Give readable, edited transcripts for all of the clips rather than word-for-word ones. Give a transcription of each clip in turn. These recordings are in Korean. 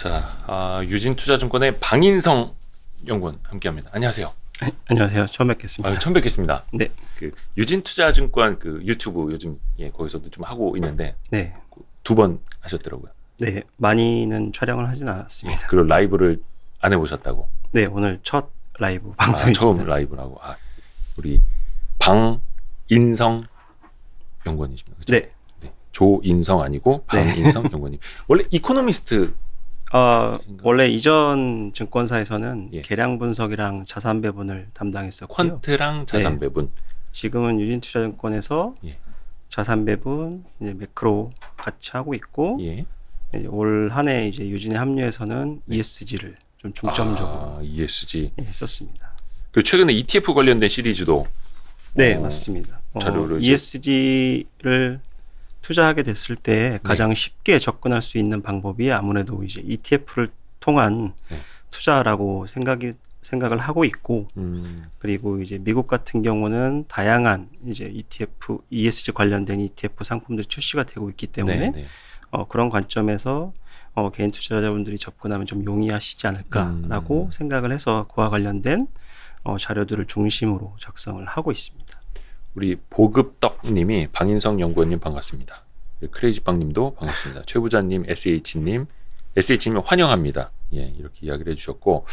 자, 유진투자증권의 방인성 연구원 함께합니다. 안녕하세요. 네, 안녕하세요. 처음 뵙겠습니다. 처음 뵙겠습니다. 네. 그 유진투자증권 그 유튜브 요즘 거기서도 좀 하고 있는데 네. 2번 하셨더라고요. 네, 많이는 촬영을 하진 않았습니다. 그리고 라이브를 안 해보셨다고. 네, 오늘 첫 라이브 방송입니다. 처음 라이브라고. 우리 방인성 연구원이십니다. 그렇죠? 네. 네. 조인성 아니고 방인성 연구원님. 원래 이코노미스트. 원래 이전 증권사에서는 예. 계량 분석이랑 자산 배분을 담당했었고요. 퀀트랑 자산 배분. 지금은 유진투자증권에서 예. 자산 배분, 이제 매크로 같이 하고 있고, 예. 올 한 해 이제 유진에 합류해서는 네. ESG를 좀 중점적으로 ESG. 했었습니다. 그 최근에 ETF 관련된 시리즈도 네, 맞습니다. 자료를 ESG를 투자하게 됐을 때 가장 쉽게 접근할 수 있는 방법이 아무래도 이제 ETF를 통한 투자라고 생각을 하고 있고, 그리고 이제 미국 같은 경우는 다양한 이제 ETF, ESG 관련된 ETF 상품들이 출시가 되고 있기 때문에 그런 관점에서 개인 투자자분들이 접근하면 좀 용이하시지 않을까라고 생각을 해서 그와 관련된 자료들을 중심으로 작성을 하고 있습니다. 우리 보급떡님이 방인성 연구원님 반갑습니다. 크레이지빵님도 반갑습니다. 최부자님, SH님 환영합니다. 예, 이렇게 이야기를 해주셨고,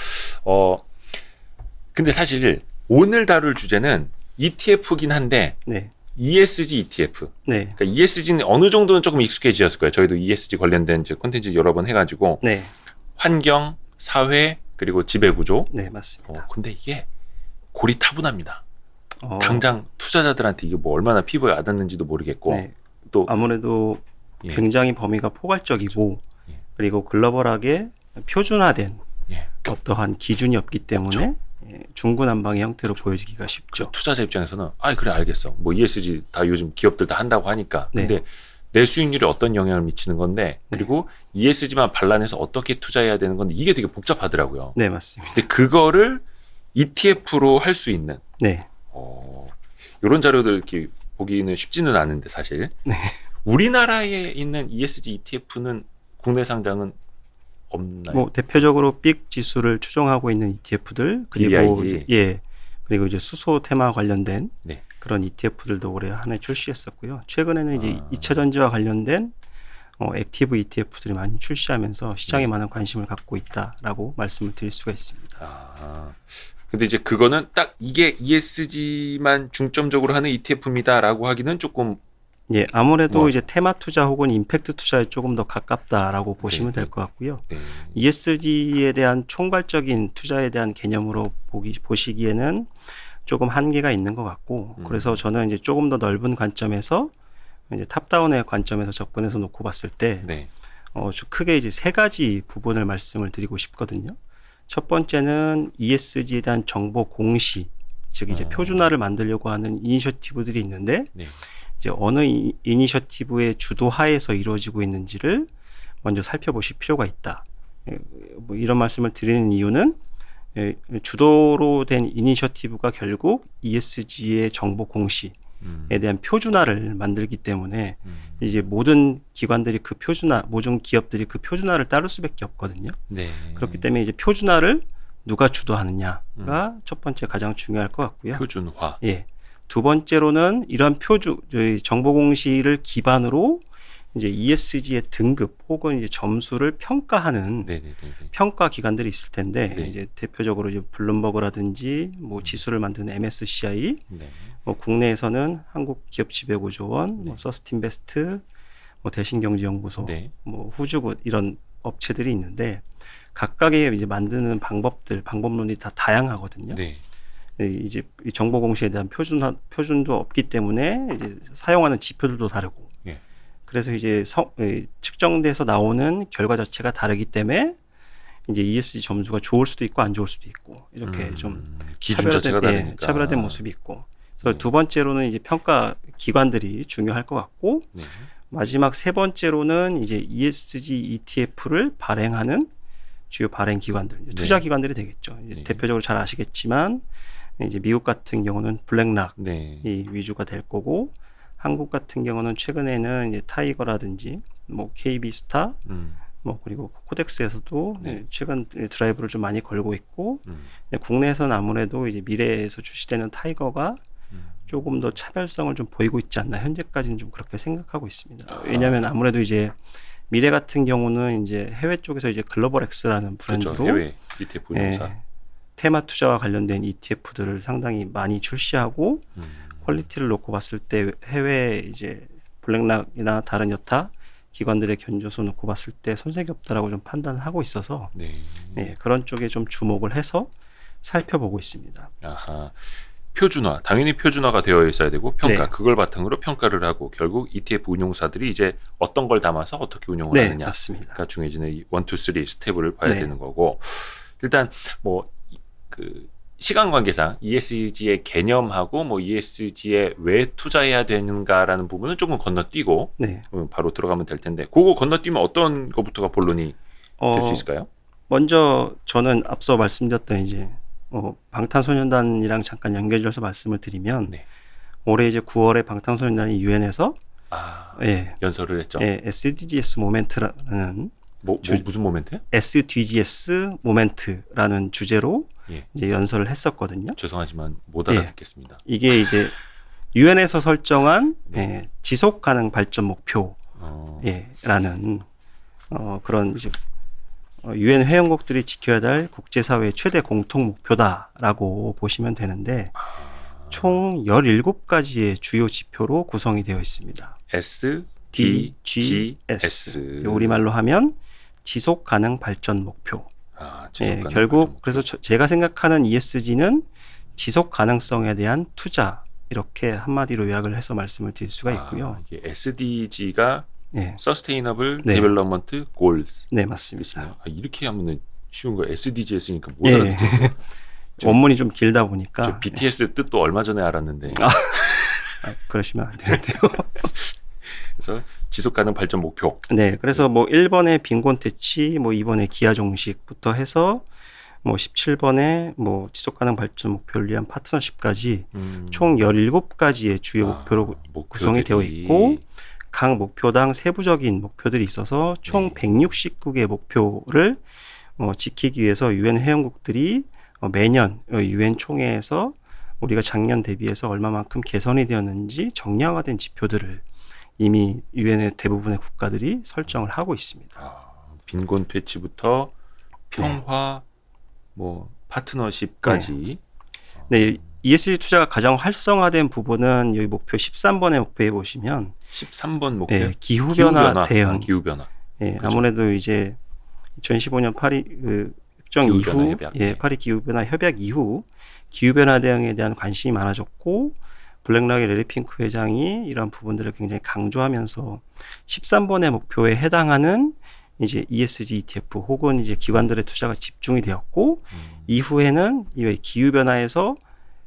근데 사실 오늘 다룰 주제는 ETF긴 한데 네. ESG ETF. 네. 그러니까 ESG는 어느 정도는 조금 익숙해지셨을 거예요. 저희도 ESG 관련된 콘텐츠 여러 번 해가지고 네. 환경, 사회 그리고 지배구조. 네, 맞습니다. 근데 이게 고리타분합니다. 당장 투자자들한테 이게 뭐 얼마나 피부에 와닿는지도 모르겠고 네. 또 아무래도 예. 굉장히 범위가 포괄적이고 예. 그리고 글로벌하게 표준화된 예. 어떠한 기준이 없기 때문에 중구난방의 형태로 보여지기가 쉽죠. 투자자 입장에서는 그래 알겠어. 뭐 ESG 다 요즘 기업들 다 한다고 하니까. 네. 근데 내 수익률에 어떤 영향을 미치는 건데 그리고 ESG만 발란해서 어떻게 투자해야 되는 건데 이게 되게 복잡하더라고요. 네, 맞습니다. 근데 그거를 ETF로 할 수 있는 네. 이런 자료들 이렇게 보기는 쉽지는 않은데 사실 네. 우리나라에 있는 ESG ETF는 국내 상장은 없나요? 뭐 대표적으로 빅 지수를 추종하고 있는 ETF들 그리고 BIG. 그리고 이제 수소 테마 관련된 네. 그런 ETF들도 올해 한 해 출시했었고요. 최근에는 이제 2차 전지와 관련된 액티브 ETF들이 많이 출시하면서 시장에 많은 관심을 갖고 있다라고 말씀을 드릴 수가 있습니다. 근데 이제 그거는 딱 이게 ESG만 중점적으로 하는 ETF입니다라고 하기는 조금 아무래도 이제 테마 투자 혹은 임팩트 투자에 조금 더 가깝다라고 보시면 될 것 같고요. ESG에 대한 총괄적인 투자에 대한 개념으로 보시기에는 조금 한계가 있는 것 같고, 그래서 저는 이제 조금 더 넓은 관점에서 이제 탑다운의 관점에서 접근해서 놓고 봤을 때, 크게 이제 세 가지 부분을 말씀을 드리고 싶거든요. 첫 번째는 ESG에 대한 정보 공시, 즉 이제 표준화를 만들려고 하는 이니셔티브들이 있는데, 이제 어느 이니셔티브의 주도하에서 이루어지고 있는지를 먼저 살펴보실 필요가 있다. 뭐 이런 말씀을 드리는 이유는 주도로 된 이니셔티브가 결국 ESG의 정보 공시에 대한 표준화를 만들기 때문에 이제 모든 기관들이 그 표준화, 모든 기업들이 그 표준화를 따를 수밖에 없거든요. 그렇기 때문에 이제 표준화를 누가 주도하느냐가 첫 번째 가장 중요할 것 같고요. 표준화. 두 번째로는 이런 정보 공시를 기반으로 이제 ESG의 등급 혹은 이제 점수를 평가하는 평가 기관들이 있을 텐데 이제 대표적으로 이제 블룸버그라든지 뭐 지수를 만드는 MSCI, 뭐 국내에서는 한국기업지배구조원, 뭐 서스틴베스트, 뭐 대신경제연구소, 뭐 후주굿 이런 업체들이 있는데 각각의 이제 만드는 방법론이 다 다양하거든요. 이제 정보 공시에 대한 표준도 없기 때문에 이제 사용하는 지표들도 다르고, 그래서 이제 측정돼서 나오는 결과 자체가 다르기 때문에 이제 ESG 점수가 좋을 수도 있고 안 좋을 수도 있고 이렇게 좀 기준 자체가 다르니까 차별화된 모습이 있고, 그래서 두 번째로는 이제 평가 기관들이 중요할 것 같고, 마지막 세 번째로는 이제 ESG ETF를 발행하는 주요 발행 기관들, 투자 기관들이 되겠죠. 대표적으로 잘 아시겠지만 이제 미국 같은 경우는 블랙락이 위주가 될 거고, 한국 같은 경우는 최근에는 이제 타이거라든지 뭐 KB스타, 뭐 그리고 코덱스에서도 네. 최근 드라이브를 좀 많이 걸고 있고 음. 국내에서는 아무래도 이제 미래에서 출시되는 타이거가 조금 더 차별성을 좀 보이고 있지 않나 현재까지는 좀 그렇게 생각하고 있습니다. 왜냐하면 아무래도 이제 미래 같은 경우는 이제 해외 쪽에서 이제 글로벌 X라는 브랜드로 그렇죠. 해외 ETF 운용사. 테마 투자와 관련된 ETF들을 상당히 많이 출시하고 퀄리티를 놓고 봤을 때 해외 이제 블랙락이나 다른 여타 기관들의 견조소 놓고 봤을 때 손색이 없다라고 좀 판단을 하고 있어서 네. 그런 쪽에 좀 주목을 해서 살펴보고 있습니다. 아하. 표준화, 당연히 표준화가 되어 있어야 되고 평가, 네. 그걸 바탕으로 평가를 하고 결국 ETF 운용사들이 이제 어떤 걸 담아서 어떻게 운용을 네, 하느냐가 맞습니다. 중요해지는 이 1, 2, 3 스텝을 봐야 네. 되는 거고 일단 뭐 그 시간 관계상 ESG의 개념하고 뭐 ESG에 왜 투자해야 되는가라는 부분은 조금 건너뛰고 네. 바로 들어가면 될 텐데 그거 건너뛰면 어떤 것부터가 본론이 될 수 있을까요? 먼저 저는 앞서 말씀드렸던 이제 방탄소년단이랑 잠깐 연결해서 말씀을 드리면 네. 올해 이제 9월에 방탄소년단이 유엔에서 연설을 했죠. SDGs 모멘트라는 무슨 모멘트요? SDGs 모멘트라는 주제로 이제 연설을 했었거든요. 죄송하지만 못 알아듣겠습니다. 이게 이제 유엔에서 설정한 지속 가능 발전 목표라는 그런 이제 유엔 회원국들이 지켜야 할 국제사회의 최대 공통 목표다라고 보시면 되는데 총 17가지의 주요 지표로 구성이 되어 있습니다. SDGs. 우리말로 하면 지속 가능 발전 목표. 결국 그래서 제가 생각하는 ESG는 지속 가능성에 대한 투자 이렇게 한마디로 요약을 해서 말씀을 드릴 수가 있고요. 이게 SDG가 Sustainable Development Goals. 네, 맞습니다. 이렇게 하면은 쉬운 거 SDGs니까 못 알아듣죠. 원문이 좀 길다 보니까. 저 BTS 뜻도 얼마 전에 알았는데. 그러시면 안 되는데요. 그래서 지속 가능 발전 목표. 네, 그래서 뭐 1번에 빈곤 퇴치, 뭐 2번에 기하 종식부터 해서 뭐 17번에 뭐 지속 가능 발전 목표를 위한 파트너십까지 총 17가지의 주요 목표로 구성이 되어 있고 각 목표당 세부적인 목표들이 있어서 총 169개의 목표를 지키기 위해서 유엔 회원국들이 매년 유엔 총회에서 우리가 작년 대비해서 얼마만큼 개선이 되었는지 정량화된 지표들을 이미 유엔의 대부분의 국가들이 설정을 하고 있습니다. 빈곤 퇴치부터 평화, 뭐 파트너십까지. 네, ESG 투자가 가장 활성화된 부분은 여기 목표 13번의 목표에 보시면 13번 목표 기후 변화 대응. 기후 변화. 그렇죠. 아무래도 이제 2015년 파리 협정 이후, 파리 기후 변화 협약 이후 기후 변화 대응에 대한 관심이 많아졌고. 블랙락의 레리 핑크 회장이 이런 부분들을 굉장히 강조하면서 13번의 목표에 해당하는 이제 ESG ETF 혹은 이제 기관들의 투자가 집중이 되었고 이후에는 이 기후 변화에서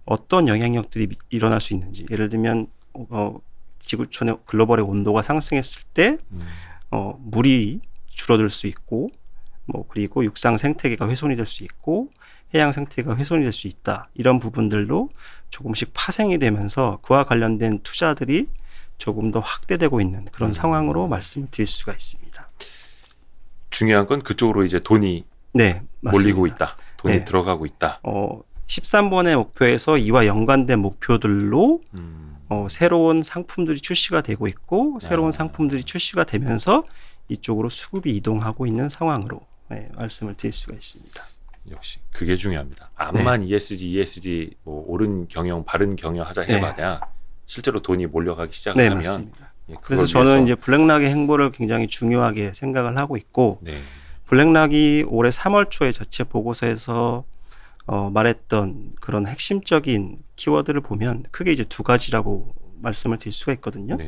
어떤 영향력들이 일어날 수 있는지 예를 들면 지구촌의 글로벌의 온도가 상승했을 때 물이 줄어들 수 있고 뭐 그리고 육상 생태계가 훼손이 될 수 있고 해양 생태계가 훼손이 될 수 있다. 이런 부분들로 조금씩 파생이 되면서 그와 관련된 투자들이 조금 더 확대되고 있는 그런 상황으로 말씀을 드릴 수가 있습니다. 중요한 건 그쪽으로 이제 돈이 몰리고 있다. 돈이 들어가고 있다. 13번의 목표에서 이와 연관된 목표들로 새로운 상품들이 출시가 되고 있고 새로운 상품들이 출시가 되면서 이쪽으로 수급이 이동하고 있는 상황으로 말씀을 드릴 수가 있습니다. 역시 그게 중요합니다. 암만 ESG 뭐 옳은 경영, 바른 경영 하자 해봐야 실제로 돈이 몰려가기 시작하면. 맞습니다. 그래서 저는 이제 블랙락의 행보를 굉장히 중요하게 생각을 하고 있고 블랙락이 올해 3월 초에 자체 보고서에서 말했던 그런 핵심적인 키워드를 보면 크게 이제 두 가지라고 말씀을 드릴 수가 있거든요.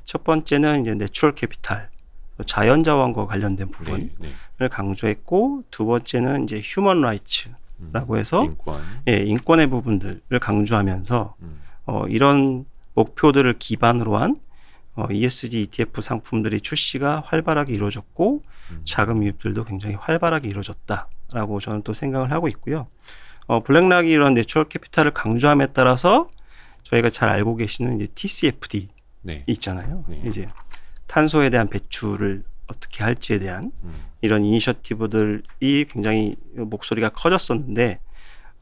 첫 번째는 이제 내추럴 캐피탈. 자연자원과 관련된 부분을 강조했고 두 번째는 이제 휴먼 라이츠라고 해서 인권의 부분들을 강조하면서 이런 목표들을 기반으로 한 ESG ETF 상품들이 출시가 활발하게 이루어졌고 자금 유입들도 굉장히 활발하게 이루어졌다라고 저는 또 생각을 하고 있고요. 블랙락이 이런 내추럴 캐피탈을 강조함에 따라서 저희가 잘 알고 계시는 이제 TCFD 있잖아요. 이제 탄소에 대한 배출을 어떻게 할지에 대한 이런 이니셔티브들이 굉장히 목소리가 커졌었는데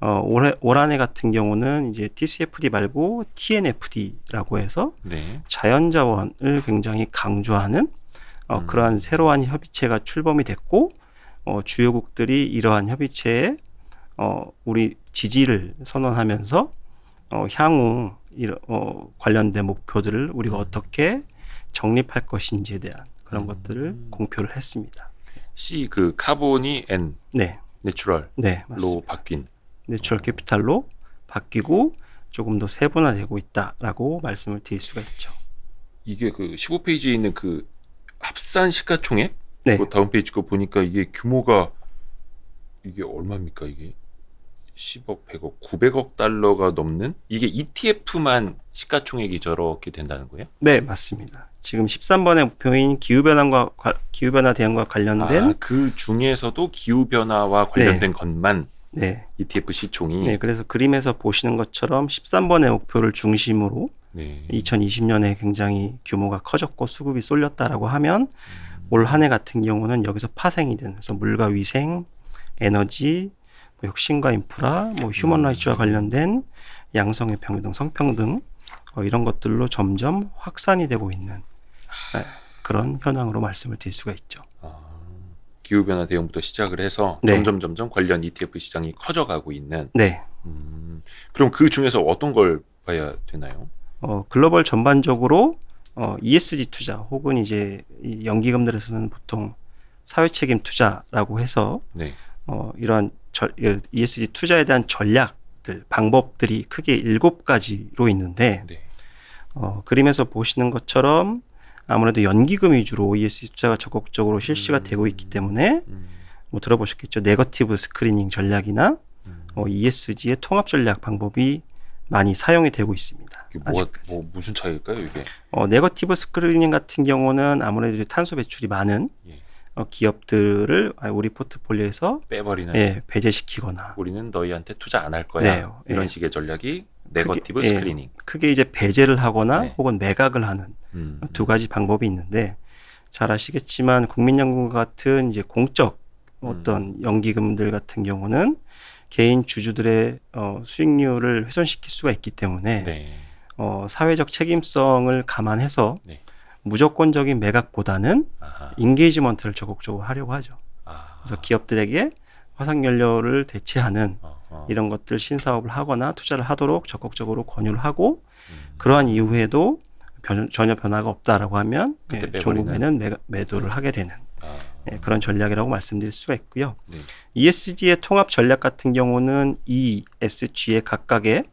올 한 해 같은 경우는 이제 TCFD 말고 TNFD라고 해서 네. 자연자원을 굉장히 강조하는 그러한 새로운 협의체가 출범이 됐고 주요국들이 이러한 협의체에 우리 지지를 선언하면서 향후 관련된 목표들을 우리가 어떻게 정립할 것인지에 대한 그런 것들을 공표를 했습니다. C 그 카본이 N 네, 내추럴로 네, 맞습니다. 바뀐. 내추럴 캐피탈로 바뀌고 조금 더 세분화되고 있다라고 말씀을 드릴 수가 있죠. 이게 그 15페이지에 있는 그 합산 시가총액 네. 그 다음 페이지 거 보니까 이게 규모가 이게 얼마입니까 이게 10억, 100억, 900억 달러가 넘는 이게 ETF만 시가총액이 저렇게 된다는 거예요? 네, 맞습니다. 지금 13번의 목표인 기후변화 대응과 관련된 그 중에서도 기후변화와 관련된 것만 네. ETF 시총이 네, 그래서 그림에서 보시는 것처럼 13번의 목표를 중심으로 네. 2020년에 굉장히 규모가 커졌고 수급이 쏠렸다라고 하면 올 한 해 같은 경우는 여기서 파생이 되는 그래서 물과 위생, 에너지, 뭐 혁신과 인프라, 뭐 휴먼 라이츠와 관련된 양성의 평등, 성평등 이런 것들로 점점 확산이 되고 있는 그런 현황으로 말씀을 드릴 수가 있죠. 기후변화 대응부터 시작을 해서 네. 점점 관련 ETF 시장이 커져가고 있는. 네. 그럼 그 중에서 어떤 걸 봐야 되나요? 글로벌 전반적으로 ESG 투자 혹은 이제 이 연기금들에서는 보통 사회책임 투자라고 해서 네. 이러한 ESG 투자에 대한 전략들, 방법들이 크게 7가지로 있는데 네. 그림에서 보시는 것처럼 아무래도 연기금 위주로 ESG 투자가 적극적으로 실시가 되고 있기 때문에 뭐 들어보셨겠죠. 네거티브 스크리닝 전략이나 ESG의 통합 전략 방법이 많이 사용이 되고 있습니다. 이게 무슨 차이일까요, 이게? 네거티브 스크리닝 같은 경우는 아무래도 탄소 배출이 많은 예. 기업들을 우리 포트폴리오에서 빼버리는. 배제시키거나 우리는 너희한테 투자 안 할 거야. 네, 이런 예. 식의 전략이 네거티브 스크리닝. 크게 이제 배제를 하거나 네. 혹은 매각을 하는 두 가지 방법이 있는데 잘 아시겠지만 국민연금 같은 이제 공적 어떤 연기금들 같은 경우는 개인 주주들의 수익률을 훼손시킬 수가 있기 때문에 네. 사회적 책임성을 감안해서 네. 무조건적인 매각보다는 아하. 인게이지먼트를 적극적으로 하려고 하죠. 그래서 기업들에게 화석연료를 대체하는 이런 것들 신사업을 하거나 투자를 하도록 적극적으로 권유를 하고 그러한 이후에도 전혀 변화가 없다라고 하면 조금에는 매도를 하게 되는 그런 전략이라고 말씀드릴 수가 있고요. 네. ESG의 통합 전략 같은 경우는 ESG의 각각의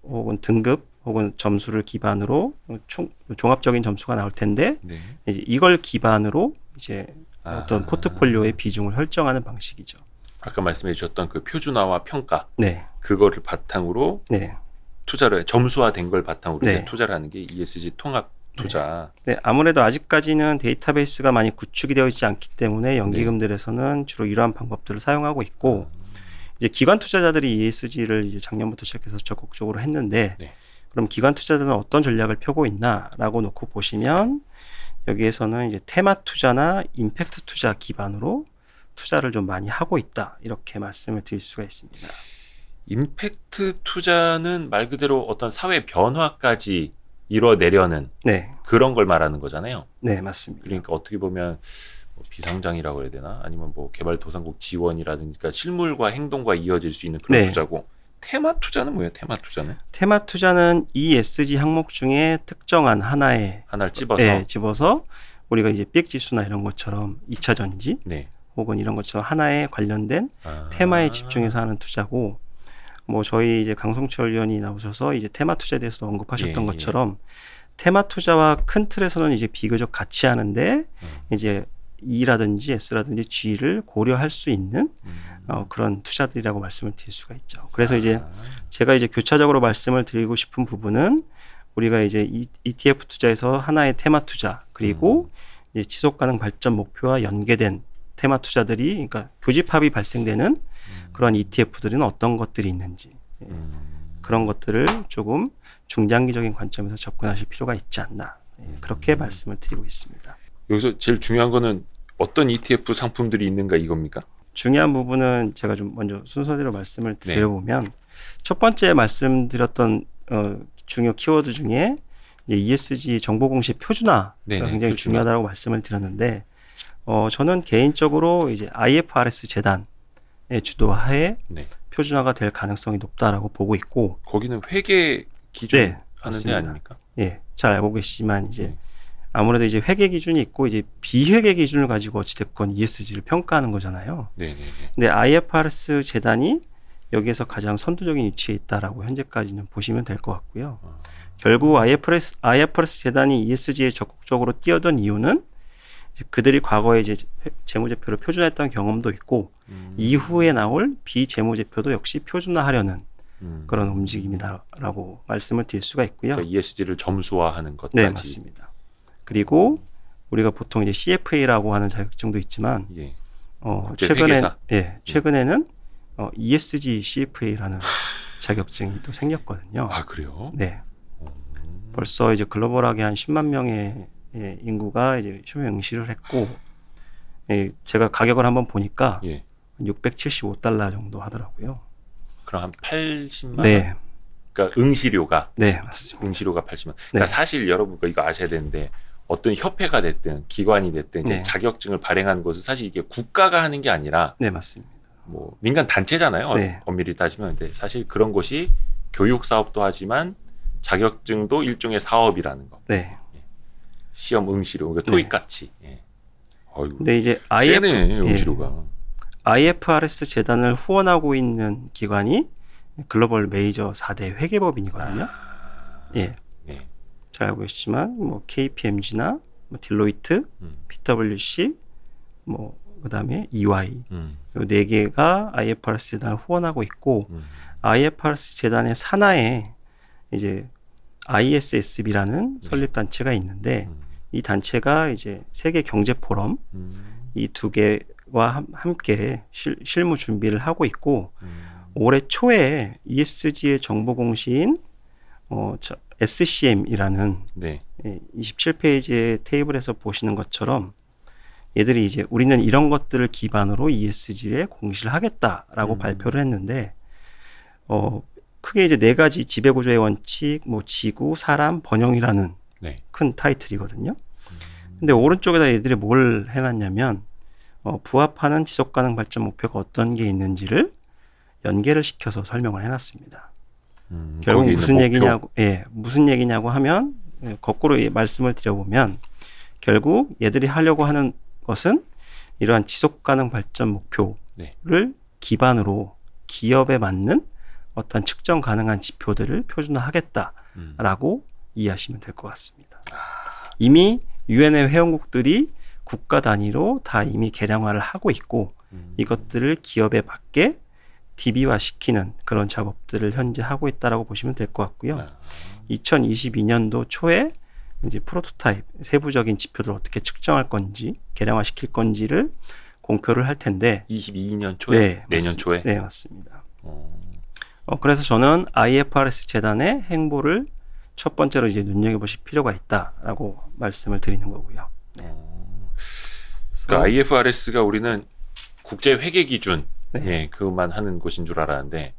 혹은 등급 혹은 점수를 기반으로 종합적인 점수가 나올 텐데 네. 이걸 기반으로 이제 어떤 포트폴리오의 비중을 설정하는 방식이죠. 아까 말씀해 주셨던 그 표준화와 평가 네. 그거를 바탕으로 네. 투자를 점수화된 걸 바탕으로 네. 이제 투자를 하는 게 ESG 통합 투자. 네, 아무래도 아직까지는 데이터베이스가 많이 구축이 되어 있지 않기 때문에 연기금들에서는 주로 이러한 방법들을 사용하고 있고 이제 기관 투자자들이 ESG를 이제 작년부터 시작해서 적극적으로 했는데 네. 그럼 기관 투자자들은 어떤 전략을 펴고 있나라고 놓고 보시면 여기에서는 이제 테마 투자나 임팩트 투자 기반으로 투자를 좀 많이 하고 있다 이렇게 말씀을 드릴 수가 있습니다. 임팩트 투자는 말 그대로 어떤 사회 변화까지 이뤄내려는 네, 그런 걸 말하는 거잖아요. 네 맞습니다. 그러니까 어떻게 보면 뭐 비상장이라고 해야 되나? 아니면 뭐 개발도상국 지원이라든지 그러니까 실물과 행동과 이어질 수 있는 그런 네. 투자고 테마 투자는 뭐예요? 테마 투자는? 테마 투자는 ESG 항목 중에 특정한 하나의 하나를 집어서 집어서 우리가 이제 빅 지수나 이런 것처럼 2차 전지 네. 혹은 이런 것처럼 하나에 관련된 테마에 집중해서 하는 투자고 뭐 저희 이제 강성철 의원이 나오셔서 이제 테마 투자에 대해서 언급하셨던 것처럼 테마 투자와 큰 틀에서는 이제 비교적 같이 하는데 이제 E라든지 S라든지 G를 고려할 수 있는 그런 투자들이라고 말씀을 드릴 수가 있죠. 그래서 이제 제가 이제 교차적으로 말씀을 드리고 싶은 부분은 우리가 이제 ETF 투자에서 하나의 테마 투자 그리고 이제 지속 가능 발전 목표와 연계된 테마 투자들이 그러니까 교집합이 발생되는 그런 ETF들은 어떤 것들이 있는지 그런 것들을 조금 중장기적인 관점에서 접근하실 필요가 있지 않나 그렇게 말씀을 드리고 있습니다. 여기서 제일 중요한 거는 어떤 ETF 상품들이 있는가 이겁니까? 중요한 부분은 제가 좀 먼저 순서대로 말씀을 드려보면 첫 번째 말씀드렸던 중요 키워드 중에 이제 ESG 정보 공시 표준화가 굉장히 중요하다고 말씀을 드렸는데 저는 개인적으로 이제 IFRS 재단의 주도하에 표준화가 될 가능성이 높다라고 보고 있고 거기는 회계 기준 하는 데 아닙니까? 예, 잘 알고 계시지만 이제 아무래도 이제 회계 기준이 있고 이제 비회계 기준을 가지고 어찌됐건 ESG를 평가하는 거잖아요. 근데 IFRS 재단이 여기에서 가장 선두적인 위치에 있다라고 현재까지는 보시면 될 것 같고요. 결국 IFRS 재단이 ESG에 적극적으로 뛰어든 이유는 이제 그들이 과거에 이제 재무제표를 표준화했던 경험도 있고 이후에 나올 비재무제표도 역시 표준화하려는 그런 움직임이다라고 말씀을 드릴 수가 있고요. 그러니까 ESG를 점수화하는 것까지. 네, 맞습니다. 그리고 우리가 보통 이제 CFA라고 하는 자격증도 있지만 최근에는 ESG CFA라는 자격증이 또 생겼거든요. 아, 그래요? 네. 벌써 이제 글로벌하게 한 10만 명의 인구가 이제 시험 응시를 했고, 제가 가격을 한번 보니까 675달러 정도 하더라고요. 그럼 한 80만 네. 원? 그러니까 응시료가. 네, 맞습니다. 응시료가 80만. 그러니까 사실 여러분 이거 아셔야 되는데 어떤 협회가 됐든 기관이 됐든 이제 자격증을 발행하는 것은 사실 이게 국가가 하는 게 아니라 네, 맞습니다. 뭐 민간 단체잖아요. 엄밀히 따지면. 근데 사실 그런 것이 교육 사업도 하지만 자격증도 일종의 사업이라는 거. 네. 시험 응시료, 그러니까 토익 같이. 근데 이제 응시료가. IFRS 재단을 후원하고 있는 기관이 글로벌 메이저 4대 회계법인이거든요. 잘 알고 계시지만 뭐 KPMG나 뭐 딜로이트, PwC, 뭐 그다음에 EY 이 네 개가 IFRS 재단을 후원하고 있고 IFRS 재단의 산하에 이제 ISSB라는 설립 단체가 있는데 이 단체가 이제 세계 경제 포럼 이 두 개와 함께 실무 준비를 하고 있고 올해 초에 ESG의 정보 공시인 SCM이라는 27페이지의 테이블에서 보시는 것처럼 얘들이 이제 우리는 이런 것들을 기반으로 ESG에 공시를 하겠다라고 발표를 했는데 크게 이제 네 가지 지배구조의 원칙, 뭐 지구, 사람, 번영이라는 큰 타이틀이거든요. 근데 오른쪽에다 얘들이 뭘 해놨냐면 부합하는 지속가능 발전 목표가 어떤 게 있는지를 연계를 시켜서 설명을 해놨습니다. 결국 무슨 얘기냐고, 무슨 얘기냐고 하면 거꾸로 말씀을 드려보면 결국 얘들이 하려고 하는 것은 이러한 지속가능 발전 목표를 기반으로 기업에 맞는 어떤 측정 가능한 지표들을 표준화하겠다라고 이해하시면 될 것 같습니다. 이미 유엔의 회원국들이 국가 단위로 다 이미 계량화를 하고 있고 이것들을 기업에 맞게 DB화 시키는 그런 작업들을 현재 하고 있다라고 보시면 될 것 같고요. 2022년도 초에 이제 프로토타입 세부적인 지표들을 어떻게 측정할 건지 계량화 시킬 건지를 공표를 할 텐데 22년 초에 내년 초에 네, 맞습니다. 그래서 저는 IFRS 재단의 행보를 첫 번째로 이제 눈여겨보실 필요가 있다라고 말씀을 드리는 거고요. 그러니까 IFRS가 우리는 국제 회계 기준 그것만 하는 곳인 줄 알았는데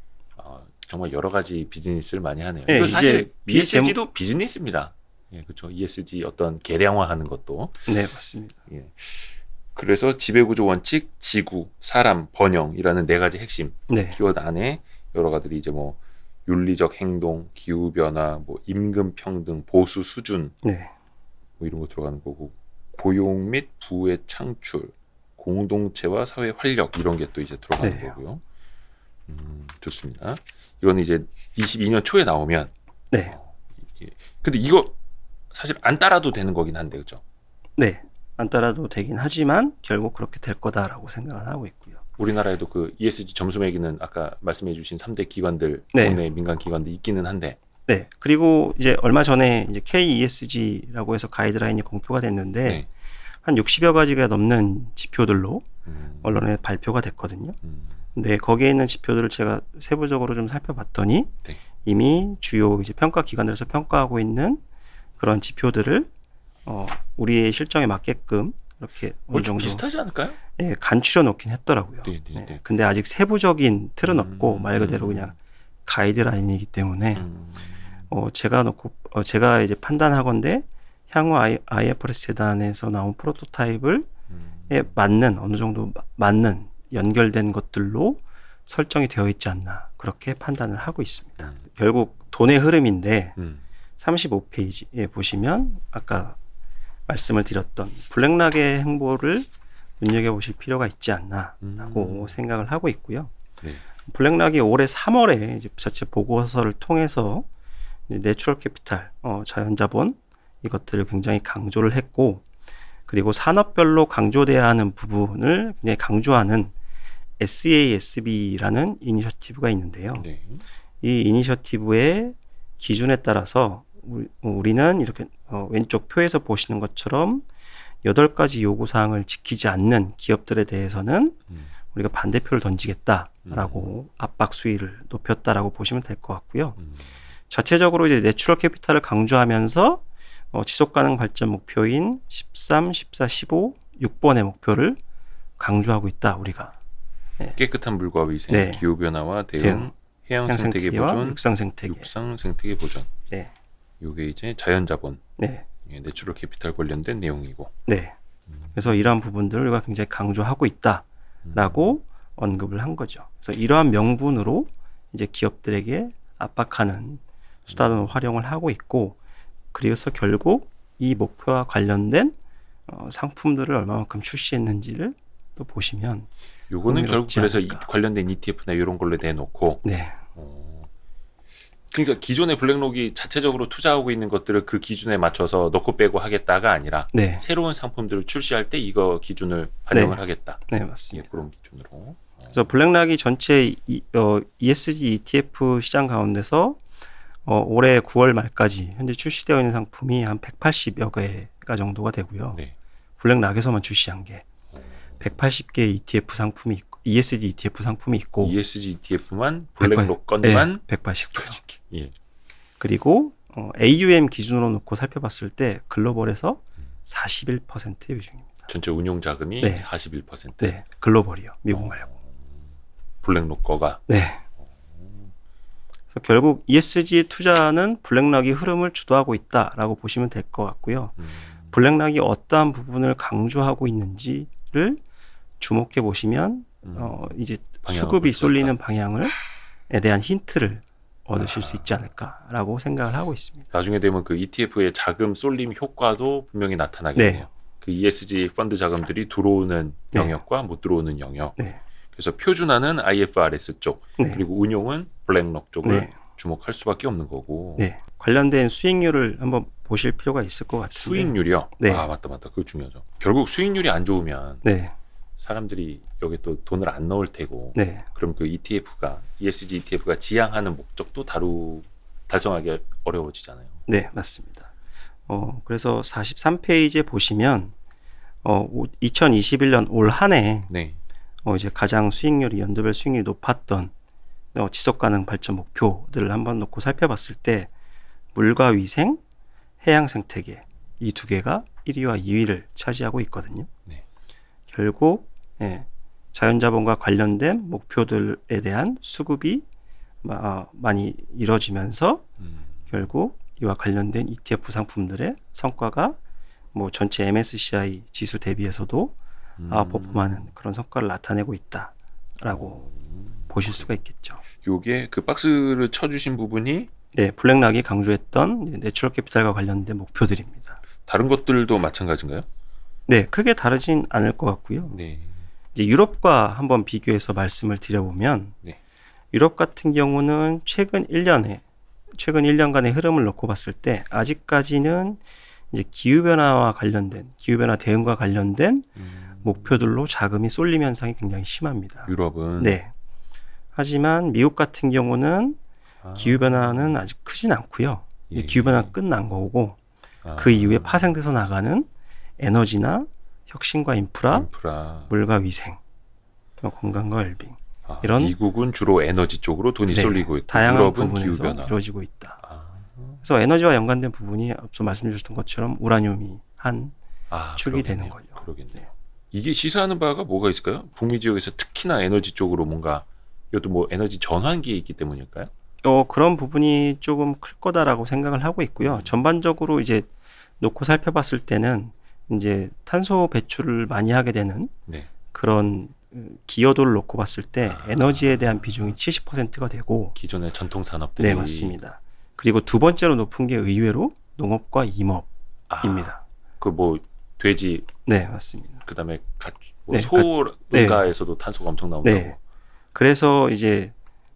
정말 여러 가지 비즈니스를 많이 하네요. 그리고 사실 ESG도 비즈니스입니다. 그렇죠. ESG 어떤 계량화하는 것도. 네, 맞습니다. 그래서 지배구조 원칙, 지구, 사람, 번영이라는 네 가지 핵심 키워드 안에 여러 가지들이 이제 뭐 윤리적 행동, 기후 변화, 뭐 임금 평등, 보수 수준, 뭐 이런 거 들어가는 거고 고용 및 부의 창출, 공동체와 사회 활력 이런 게 또 이제 들어가는 거고요. 좋습니다. 이건 이제 22년 초에 나오면. 근데 이거 사실 안 따라도 되는 거긴 한데, 그렇죠? 네, 안 따라도 되긴 하지만 결국 그렇게 될 거다라고 생각을 하고 있고요. 우리나라에도 그 ESG 점수 매기는 아까 말씀해주신 3대 기관들, 국내 민간 기관들 있기는 한데. 그리고 이제 얼마 전에 이제 KESG라고 해서 가이드라인이 공표가 됐는데 한 60여 가지가 넘는 지표들로 언론에 발표가 됐거든요. 근데 거기에 있는 지표들을 제가 세부적으로 좀 살펴봤더니 이미 주요 이제 평가 기관들에서 평가하고 있는 그런 지표들을 우리의 실정에 맞게끔 이렇게 어느 좀 정도 비슷하지 않을까요? 예, 간추려 놓긴 했더라고요. 네. 근데 아직 세부적인 틀은 없고 말 그대로 그냥 가이드라인이기 때문에 제가 이제 판단하건대 향후 IFRS 재단에서 나온 프로토타입을 맞는 어느 정도 맞는 연결된 것들로 설정이 되어 있지 않나 그렇게 판단을 하고 있습니다. 결국 돈의 흐름인데 35페이지에 보시면 아까 말씀을 드렸던 블랙락의 행보를 눈여겨보실 필요가 있지 않나라고 생각을 하고 있고요. 네. 블랙락이 올해 3월에 이제 자체 보고서를 통해서 내추럴 캐피탈, 자연자본 이것들을 굉장히 강조를 했고, 그리고 산업별로 강조돼야 하는 부분을 굉장히 강조하는 SASB라는 이니셔티브가 있는데요. 네. 이 이니셔티브의 기준에 따라서 우리는 이렇게 왼쪽 표에서 보시는 것처럼 8가지 요구사항을 지키지 않는 기업들에 대해서는 우리가 반대표를 던지겠다라고 압박 수위를 높였다라고 보시면 될 것 같고요. 자체적으로 이제 내추럴 캐피탈을 강조하면서 지속 가능 발전 목표인 13, 14, 15, 6번의 목표를 강조하고 있다, 우리가. 네. 깨끗한 물과 위생, 네. 기후 변화와 대응, 해양 생태계 보존, 육상 생태계. 보존. 네. 요게 이제 자연자본, 네. 내추럴 캐피탈 관련된 내용이고. 네. 그래서 이러한 부분들을 우리가 굉장히 강조하고 있다라고 언급을 한 거죠. 그래서 이러한 명분으로 이제 기업들에게 압박하는 수단으로 활용을 하고 있고, 그래서 결국 이 목표와 관련된 상품들을 얼마만큼 출시했는지를 또 보시면 요거는 결국 그래서 않을까. 관련된 ETF나 이런 걸로 내놓고. 네. 그러니까 기존의 블랙록이 자체적으로 투자하고 있는 것들을 그 기준에 맞춰서 넣고 빼고 하겠다가 아니라 네. 새로운 상품들을 출시할 때 이거 기준을 반영을 하겠다. 네, 맞습니다. 그런 기준으로. 그래서 블랙락이 전체 ESG ETF 시장 가운데서 올해 9월 말까지 현재 출시되어 있는 상품이 한 180여 개가 정도가 되고요. 네. 블랙락에서만 출시한 게 180개 ETF 상품이 있고, ESG ETF 상품이 있고, ESG ETF만 블랙록 건만 180개. 예. 그리고 AUM 기준으로 놓고 살펴봤을 때 글로벌에서 41%의 비중입니다. 전체 운용 자금이 네. 41%. 네, 글로벌이요. 미국 말고. 블랙록 거가. 네. 그래서 결국 ESG 투자는 블랙락이 흐름을 주도하고 있다라고 보시면 될 것 같고요. 블랙락이 어떠한 부분을 강조하고 있는지를 주목해 보시면 이제 수급이 쏠리는 방향을 에 대한 힌트를 얻으실 수 있지 않을까라고 생각을 하고 있습니다. 나중에 되면 그 ETF의 자금 쏠림 효과도 분명히 나타나겠네요. 네. 그 ESG 펀드 자금들이 들어오는 영역과 못 들어오는 영역. 네. 그래서 표준화는 IFRS 쪽, 네. 그리고 운용은 블랙록 쪽을 네. 주목할 수밖에 없는 거고. 네. 관련된 수익률을 한번 보실 필요가 있을 것 같은데. 수익률이요? 네. 아, 맞다. 그거 중요하죠. 결국 수익률이 안 좋으면 네. 사람들이 여기 또 돈을 안 넣을 테고. 네. 그럼 그 ESG ETF가 지향하는 목적도 달성하기 어려워지잖아요. 네, 맞습니다. 그래서 43페이지에 보시면 2021년 올 한 해 네. 이제 가장 수익률이 연도별 수익률이 높았던 지속 가능 발전 목표들을 한번 놓고 살펴봤을 때 물과 위생, 해양 생태계 이 두 개가 1위와 2위를 차지하고 있거든요. 네. 결국 자연자본과 관련된 목표들에 대한 수급이 많이 이뤄지면서 결국 이와 관련된 ETF 상품들의 성과가 뭐 전체 MSCI 지수 대비해서도 아웃퍼폼하는 그런 성과를 나타내고 있다라고 보실 수가 있겠죠. 요게 그 박스를 쳐주신 부분이 네, 블랙락이 강조했던 내추럴 캐피탈과 관련된 목표들입니다. 다른 것들도 마찬가지인가요? 네, 크게 다르진 않을 것 같고요. 네. 이제 유럽과 한번 비교해서 말씀을 드려보면 네. 유럽 같은 경우는 최근 1년간의 흐름을 놓고 봤을 때 아직까지는 이제 기후변화 대응과 관련된 목표들로 자금이 쏠림 현상이 굉장히 심합니다. 유럽은. 네. 하지만 미국 같은 경우는 기후변화는 아직 크진 않고요. 예. 기후변화 끝난 거고 그 이후에 파생돼서 나가는 에너지나 혁신과 인프라, 물과 위생, 건강과 웰빙 이런 미국은 주로 에너지 쪽으로 돈이 쏠리고 있고 다양한 유럽은 부분에서 기후변화. 이루어지고 있다. 그래서 에너지와 연관된 부분이 앞서 말씀 주셨던 것처럼 우라늄이 한 축이 되는 거죠. 그러겠네요. 이게 시사하는 바가 뭐가 있을까요? 북미 지역에서 특히나 에너지 쪽으로 뭔가 이것도 뭐 에너지 전환기에 있기 때문일까요? 그런 부분이 조금 클 거다라고 생각을 하고 있고요. 전반적으로 이제 놓고 살펴봤을 때는 이제 탄소 배출을 많이 하게 되는 네. 그런 기여도를 놓고 봤을 때 에너지에 대한 비중이 70%가 되고 기존의 전통 산업들이. 네, 맞습니다. 그리고 두 번째로 높은 게 의외로 농업과 임업입니다. 그 뭐 돼지. 네, 맞습니다. 그다음에 네, 소가에서도 탄소가 엄청 나온다고. 네. 그래서 이제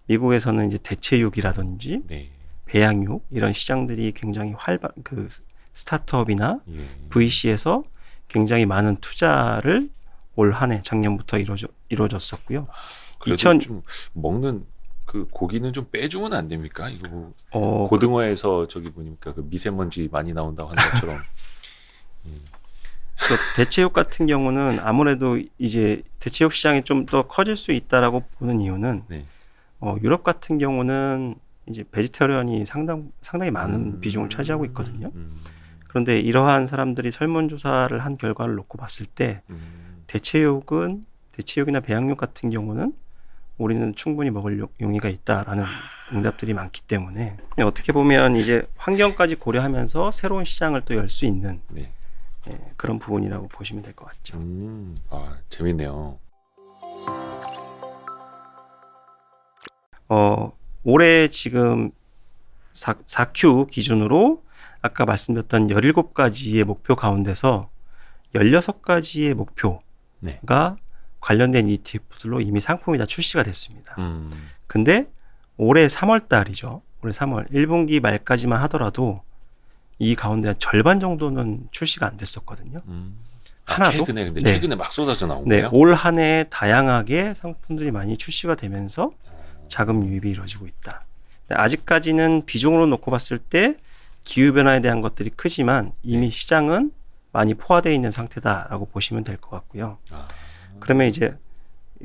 미국에서는 이제 대체육이라든지 네. 배양육 이런 시장들이 굉장히 그 스타트업이나 예. VC에서 굉장히 많은 투자를 올 한 해 작년부터 이루어졌었고요. 그래도 좀 먹는 그 고기는 좀 빼주면 안 됩니까? 이거 뭐 고등어에서 저기 보니까 그 미세먼지 많이 나온다고 하는 것처럼. 그 대체육 같은 경우는 아무래도 이제 대체육 시장이 좀 더 커질 수 있다라고 보는 이유는 네. 유럽 같은 경우는 이제 베지테리언이 상당히 많은 비중을 차지하고 있거든요. 그런데 이러한 사람들이 설문조사를 한 결과를 놓고 봤을 때 대체육이나 배양육 같은 경우는 우리는 충분히 먹을 용의가 있다라는 응답들이 많기 때문에 어떻게 보면 이제 환경까지 고려하면서 새로운 시장을 또 열 수 있는 네. 그런 부분이라고 보시면 될 것 같죠. 재밌네요. 올해 지금 4Q 기준으로 아까 말씀드렸던 17가지의 목표 가운데서 16가지의 목표가 네. 관련된 ETF들로 이미 상품이 다 출시가 됐습니다. 근데 올해 3월 달이죠. 올해 3월 1분기 말까지만 하더라도 이 가운데 한 절반 정도는 출시가 안 됐었거든요. 하나도. 최근에 막 쏟아져 나온 네, 거예요? 올 한 해 다양하게 상품들이 많이 출시가 되면서 자금 유입이 이루어지고 있다. 아직까지는 비중으로 놓고 봤을 때 기후변화에 대한 것들이 크지만 이미 시장은 많이 포화되어 있는 상태다라고 보시면 될 것 같고요. 그러면 이제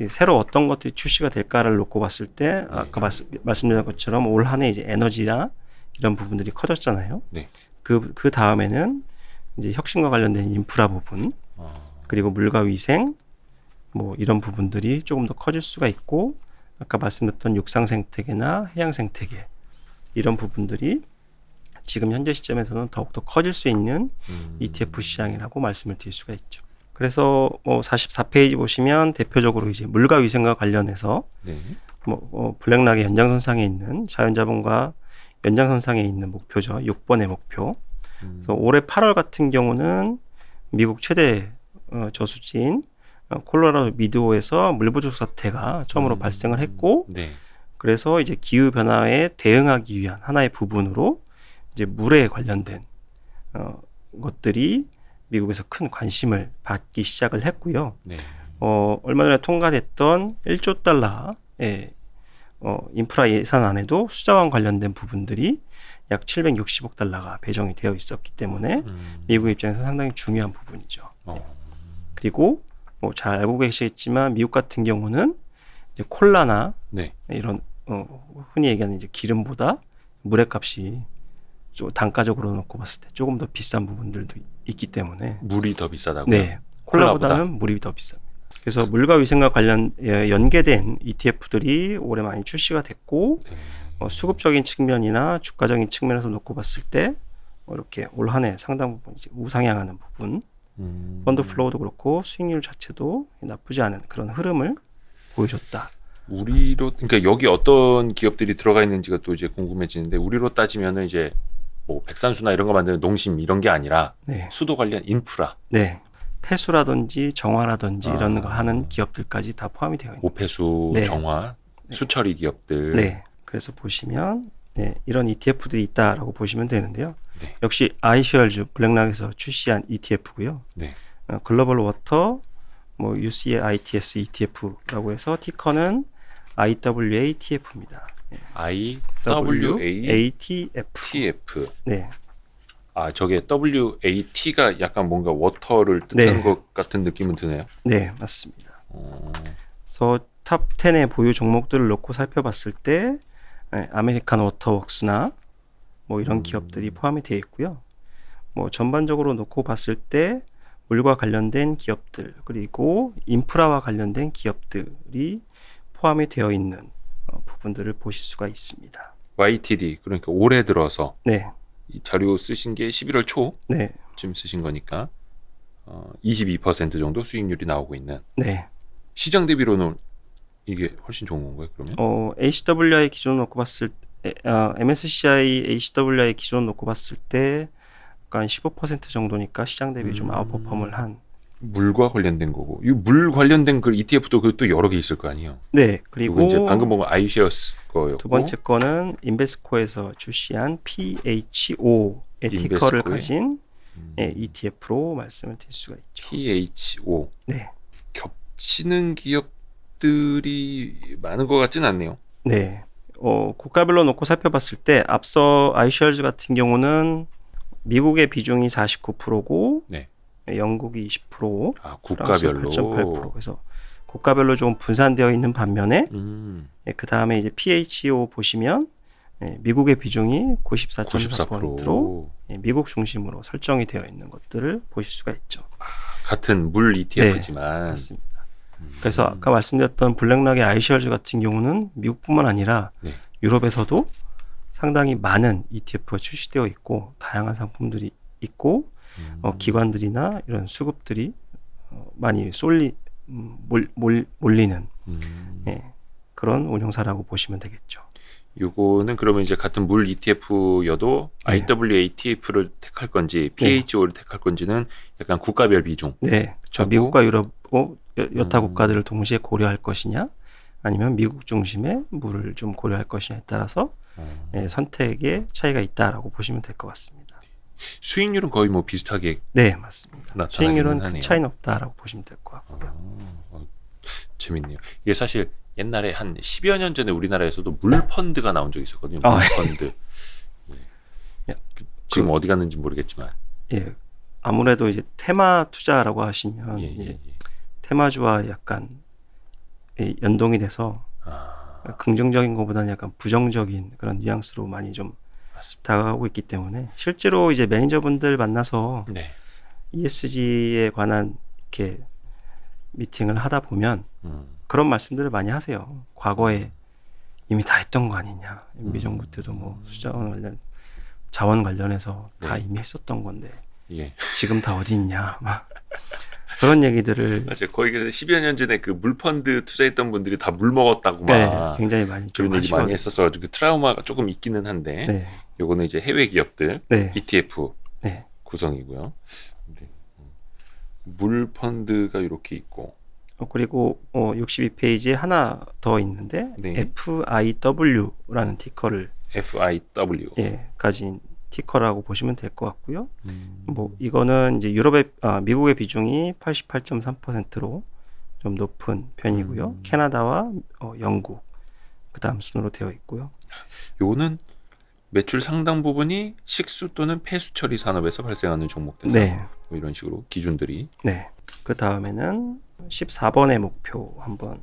새로 어떤 것들이 출시가 될까를 놓고 봤을 때 아까 말씀드린 것처럼 올 한 해 이제 에너지나 이런 부분들이 커졌잖아요. 네. 그 다음에는 이제 혁신과 관련된 인프라 부분 그리고 물과 위생 뭐 이런 부분들이 조금 더 커질 수가 있고 아까 말씀드렸던 육상 생태계나 해양 생태계 이런 부분들이 지금 현재 시점에서는 더욱더 커질 수 있는 ETF 시장이라고 말씀을 드릴 수가 있죠. 그래서 뭐 44페이지 보시면 대표적으로 이제 물과 위생과 관련해서 블랙락의 연장선상에 있는 자연자본과 연장선상에 있는 목표죠. 6번의 목표. 그래서 올해 8월 같은 경우는 미국 최대 저수지인 콜로라도 미드오에서 물 부족 사태가 처음으로 발생을 했고, 그래서 이제 기후 변화에 대응하기 위한 하나의 부분으로 이제 물에 관련된 것들이 미국에서 큰 관심을 받기 시작을 했고요. 얼마 전에 통과됐던 1조 달러의 인프라 예산안에도 수자원 관련된 부분들이 약 760억 달러가 배정이 되어 있었기 때문에 미국 입장에서 상당히 중요한 부분이죠. 그리고 뭐 잘 알고 계시겠지만 미국 같은 경우는 이제 콜라나 이런 흔히 얘기하는 이제 기름보다 물의 값이 단가적으로 놓고 봤을 때 조금 더 비싼 부분들도 있기 때문에 물이 더 비싸다고요? 네, 콜라보다는 물이 더 비쌉니다. 그래서 물과 위생과 관련 연계된 ETF들이 올해 많이 출시가 됐고 수급적인 측면이나 주가적인 측면에서 놓고 봤을 때 이렇게 올 한 해 상당 부분 이제 우상향하는 부분, 펀드 플로우도 그렇고 수익률 자체도 나쁘지 않은 그런 흐름을 보여줬다. 그러니까 여기 어떤 기업들이 들어가 있는지가 또 이제 궁금해지는데 우리로 따지면은 이제 뭐 백산수나 이런 거 만드는 농심 이런 게 아니라 수도 관련 인프라. 폐수라든지 정화라든지 이런 거 하는 기업들까지 다 포함이 되어 있는 오폐수, 정화, 수처리 기업들. 그래서 보시면 이런 ETF들이 있다라고 보시면 되는데요. 역시 아이쉐어즈 블랙락에서 출시한 ETF고요. 글로벌 워터 뭐 UCITS ETF라고 해서 티커는 IWATF입니다. IWATF. 저게 WAT가 약간 뭔가 워터를 뜻하는 것 같은 느낌은 드네요. 네, 맞습니다. 그래서 탑 10의 보유 종목들을 놓고 살펴봤을 때 아메리칸 워터웍스나 뭐 이런 기업들이 포함이 되어 있고요. 뭐 전반적으로 놓고 봤을 때 물과 관련된 기업들 그리고 인프라와 관련된 기업들이 포함이 되어 있는 부분들을 보실 수가 있습니다. YTD 그러니까 올해 들어서 네. 이 자료 쓰신 게 11월 초쯤 네. 쓰신 거니까 22% 정도 수익률이 나오고 있는. 네. 시장 대비로는 이게 훨씬 좋은 건가요, 그러면? HWI 기준으로 놓고 봤을 때, MSCI HWI 기준으로 놓고 봤을 때 약간 15% 정도니까 시장 대비 좀 아웃퍼폼을 한. 물과 관련된 거고, 이 물 관련된 그 ETF도 또 여러 개 있을 거 아니에요? 네, 그리고 이제 방금 본 iShares 거였고, 두 번째 거는 인베스코에서 출시한 PHO의 티커를 가진 ETF로 말씀을 드릴 수가 있죠. PHO. 네. 겹치는 기업들이 많은 것 같진 않네요. 네. 국가별로 놓고 살펴봤을 때 앞서 iShares 같은 경우는 미국의 비중이 49%고 네. 영국이 20%, 국가별로 8.8%. 그래서 국가별로 좀 분산되어 있는 반면에 그 다음에 이제 PHO 보시면 미국의 비중이 94.4%로 미국 중심으로 설정이 되어 있는 것들을 보실 수가 있죠. 같은 물 ETF지만. 네, 맞습니다. 그래서 아까 말씀드렸던 블랙락의 iShares 같은 경우는 미국뿐만 아니라 유럽에서도 상당히 많은 ETF가 출시되어 있고 다양한 상품들이 있고 기관들이나 이런 수급들이 많이 몰리는 그런 운용사라고 보시면 되겠죠. 요거는 그러면 이제 같은 물 ETF여도 IWATF를 택할 건지 PHO를 택할 건지는 약간 국가별 비중. 네, 저 미국과 유럽 여타 국가들을 동시에 고려할 것이냐, 아니면 미국 중심의 물을 좀 고려할 것이냐에 따라서 선택의 차이가 있다라고 보시면 될 것 같습니다. 수익률은 거의 뭐 비슷하게. 네, 맞습니다. 수익률은 하네요. 큰 차이는 없다라고 보시면 될 것 같고요. 재밌네요. 이게 사실 옛날에 한 10여 년 전에 우리나라에서도 물 펀드가 나온 적이 있었거든요. 물 펀드. 지금 어디 갔는지 모르겠지만. 예, 아무래도 이제 테마 투자라고 하시면 이제 테마주와 약간 연동이 돼서 긍정적인 것보다는 약간 부정적인 그런 뉘앙스로 많이 좀 다가가고 있기 때문에 실제로 이제 매니저분들 만나서 ESG에 관한 이렇게 미팅을 하다 보면 그런 말씀들을 많이 하세요. 과거에 이미 다 했던 거 아니냐. MB 정부 때도 뭐 수자원 관련 자원 관련해서 다 이미 했었던 건데 지금 다 어디 있냐. 막 그런 얘기들을. 맞아요. 거의 10여 년 전에 그 물펀드 투자했던 분들이 다 물 먹었다고 막 굉장히 많이 그런 얘기 많이 했었어. 그 트라우마가 조금 있기는 한데 요거는 이제 해외 기업들 ETF 구성이고요. 물펀드가 이렇게 있고 그리고 62페이지에 하나 더 있는데 FIW라는 티커를 FIW 가진 티커라고 보시면 될 것 같고요. 뭐 이거는 이제 미국의 비중이 88.3%로 좀 높은 편이고요. 캐나다와 영국 그다음 순으로 되어 있고요. 요거는 매출 상당 부분이 식수 또는 폐수 처리 산업에서 발생하는 종목 대상 뭐 이런 식으로 기준들이. 그 다음에는 14번의 목표 한번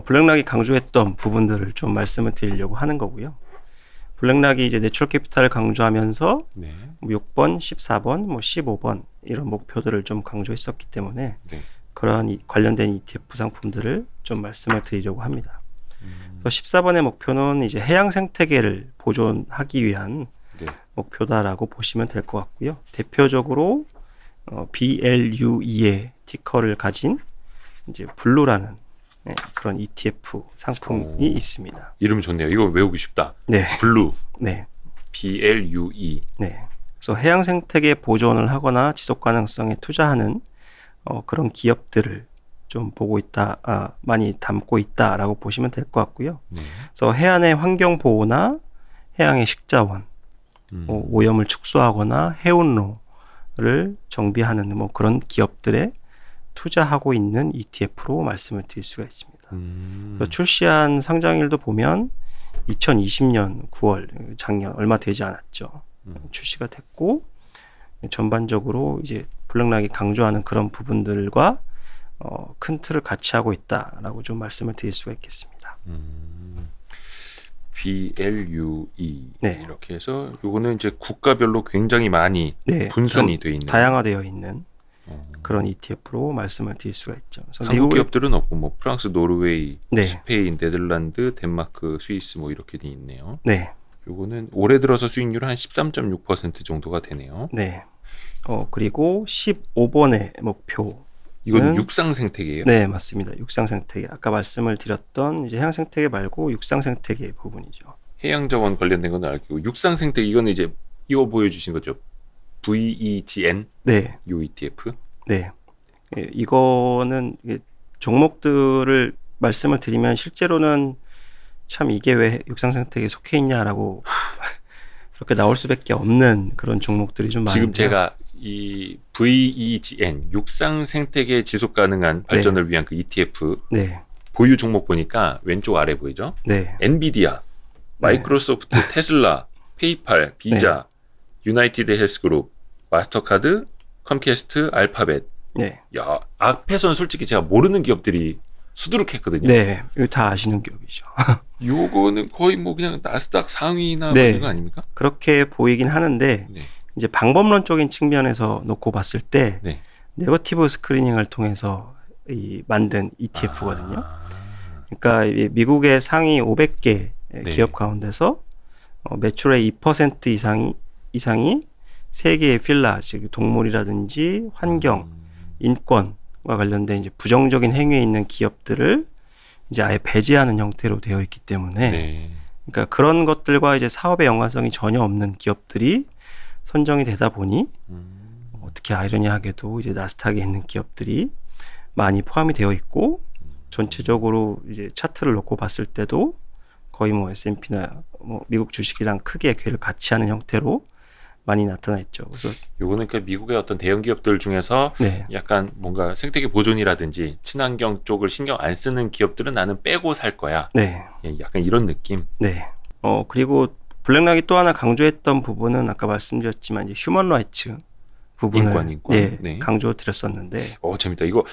블랙락이 강조했던 부분들을 좀 말씀을 드리려고 하는 거고요. 블랙락이 이제 내추럴 캐피탈을 강조하면서 6번, 14번, 뭐 15번 이런 목표들을 좀 강조했었기 때문에 그러한 관련된 ETF 상품들을 좀 말씀을 드리려고 합니다. 그래서 14번의 목표는 이제 해양 생태계를 보존하기 위한 목표다라고 보시면 될 것 같고요. 대표적으로 BLUE의 티커를 가진 이제 블루라는 그런 ETF 상품이 있습니다. 이름 좋네요. 이거 외우기 쉽다. 블루. BLUE. 그래서 해양 생태계 보존을 하거나 지속 가능성에 투자하는 그런 기업들을 좀 보고 있다, 많이 담고 있다라고 보시면 될 것 같고요. 그래서 해안의 환경 보호나 해양의 식자원, 오염을 축소하거나 해운로를 정비하는 뭐 그런 기업들에 투자하고 있는 ETF로 말씀을 드릴 수가 있습니다. 그래서 출시한 상장일도 보면 2020년 9월, 작년 얼마 되지 않았죠. 출시가 됐고 전반적으로 이제 블랙락이 강조하는 그런 부분들과 큰 틀을 같이 하고 있다라고 좀 말씀을 드릴 수가 있겠습니다. BLUE 네. 이렇게 해서 요거는 이제 국가별로 굉장히 많이 네, 분산이 돼 있는 다양화되어 있는 그런 ETF로 말씀을 드릴 수가 있죠. 그래서 한국 기업들은 없고 뭐 프랑스, 노르웨이, 네. 스페인, 네덜란드, 덴마크, 스위스 뭐 이렇게 돼 있네요. 네. 요거는 올해 들어서 수익률은 한 13.6% 정도가 되네요. 네. 그리고 15번의 목표. 이건 육상 생태계예요? 네, 맞습니다. 육상 생태계. 아까 말씀을 드렸던 이제 해양 생태계 말고 육상 생태계 부분이죠. 해양 자원 관련된 건 알고 육상 생태계 이거는 이제 이거 보여주신 거죠. VEGN? 네. 요 ETF? 네. 이거는 종목들을 말씀을 드리면 실제로는 참 이게 왜 육상 생태계에 속해 있냐라고 그렇게 나올 수밖에 없는 그런 종목들이 좀 많은데요. 지금 제가 이 VEGN 육상 생태계 지속 가능한 발전을 위한 그 ETF 보유 종목 보니까 왼쪽 아래 보이죠? 엔비디아, 마이크로소프트, 테슬라, 페이팔, 비자, 유나이티드 헬스그룹, 마스터카드, 컴캐스트, 알파벳. 야, 앞에서는 솔직히 제가 모르는 기업들이 수두룩했거든요. 네, 이거 다 아시는 기업이죠. 요거는 거의 뭐 그냥 나스닥 상위나 뭐 이런 거 아닙니까? 그렇게 보이긴 하는데 이제 방법론적인 측면에서 놓고 봤을 때 네거티브 스크리닝을 통해서 만든 ETF거든요. 그러니까 미국의 상위 500개 기업 가운데서 매출의 2% 이상이 세계의 필라, 즉 동물이라든지 환경, 인권과 관련된 이제 부정적인 행위에 있는 기업들을 이제 아예 배제하는 형태로 되어 있기 때문에 그러니까 그런 것들과 이제 사업의 연관성이 전혀 없는 기업들이 선정이 되다 보니 어떻게 아이러니하게도 이제 나스닥에 있는 기업들이 많이 포함이 되어 있고 전체적으로 이제 차트를 놓고 봤을 때도 거의 뭐 S&P나 뭐 미국 주식이랑 크게 궤를 같이 하는 형태로 많이 나타나 있죠. 그래서 요거는 그러니까 미국의 어떤 대형 기업들 중에서 약간 뭔가 생태계 보존이라든지 친환경 쪽을 신경 안 쓰는 기업들은 나는 빼고 살 거야. 약간 이런 느낌. 그리고 블랙락이 또 하나 강조했던 부분은 아까 말씀드렸지만 이제 휴먼 라이츠 부분을 인권. 강조드렸었는데. 재밌다. 이거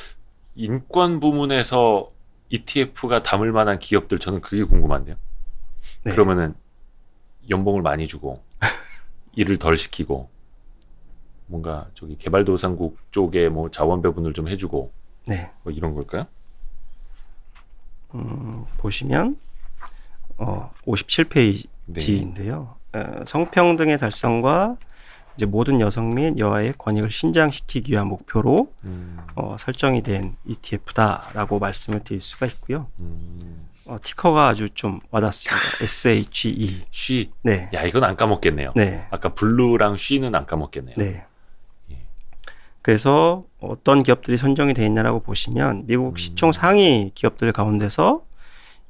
인권 부문에서 ETF가 담을 만한 기업들 저는 그게 궁금한데요. 그러면은 연봉을 많이 주고 일을 덜 시키고 뭔가 저기 개발도상국 쪽에 뭐 자원 배분을 좀 해주고 뭐 이런 걸까요? 보시면 57페이지인데요. 성평등의 달성과 이제 모든 여성 및 여아의 권익을 신장시키기 위한 목표로 설정이 된 ETF다라고 말씀을 드릴 수가 있고요. 티커가 아주 좀 와닿습니다. SHE. 쉬. 야, 이건 안 까먹겠네요. 아까 블루랑 쉬는 안 까먹겠네요. 그래서 어떤 기업들이 선정이 되어 있나라고 보시면 미국 시총 상위 기업들 가운데서